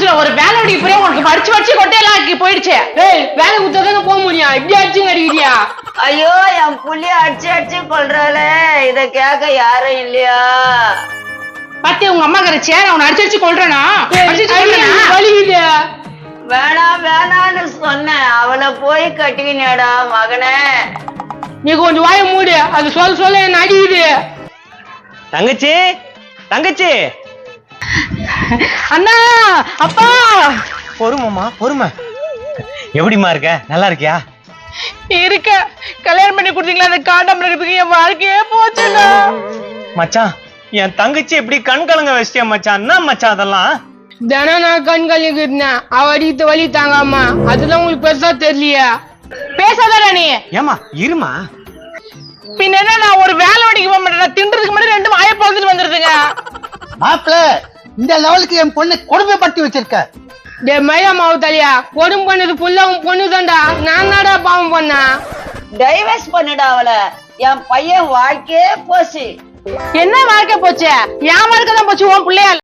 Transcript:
முடிச்சிடும். ஒரு வேலை அடிக்க போய் உனக்கு படிச்சு கொட்டையெல்லாம் ஆக்கி போயிடுச்சு. வேலை கொடுத்தாதானே போக முடியும், இப்படி அடிச்சு அடிக்கிறியா? ஐயோ என் புள்ளிய அடிச்சு கொள்றாளே, இத கேட்க யாரும் இல்லையா? பத்தி உங்க அம்மா கரைச்சியா அவனை அடிச்சு கொள்றனா? வலிக்குது. வேணான்னு சொன்னேன், அவளை போய் கட்டிக்கினேடா மகனே. நீ கொஞ்சம் வாய மூடு, அது சொல்ல என்ன அடிக்குது. தங்கச்சி தங்கச்சி. அண்ணா அப்பா. பொறுமைமா பொறுமை. எப்படிமா இருக்க? நல்லா இருக்கியா? இருக்க. கல்யாணம் பண்ணி கொடுத்தீங்களா அந்த காண்டாம இருக்கிறதுக்கு என் வாழ்க்கையே போச்சுண்ணா. மச்சான் என் தங்கச்சி எப்படி கண் கலங்க வச்சிட்டியா மச்சான்? என்ன மச்சான் அதெல்லாம்? தினம் நான் கண் கலங்கிருந்தேன், அவ அடித்து வலி தாங்காமா. அதுதான் உங்களுக்கு பெருசா தெரியலையா? பேசாதடா நீ. ஏமா இருமா. பின்ன என்ன, நான் ஒரு வேலை அடிக்க போக மாட்டேன், தின்றதுக்கு முன்னாடி 2 வாயை பழந்துட்டு வந்துருதுங்க. மாப்பிள்ள இந்த லெவலுக்கு என் பொண்ணை கொடுமைப்படுத்தி வச்சிருக்க. டே மயிலா மாவு தலையா, கொடுமை பண்ணது புள்ள உன் பொண்ணு தான்டா. நான் தான்டா பாவம் பண்ணா. டைவர்ஸ் பண்ணுடா அவளை. என் பையன் வாழ்க்கையே போச்சு. என்ன வாழ்க்கை போச்சு? என் வாழ்க்கை தான் போச்சு, உன் பிள்ளையா?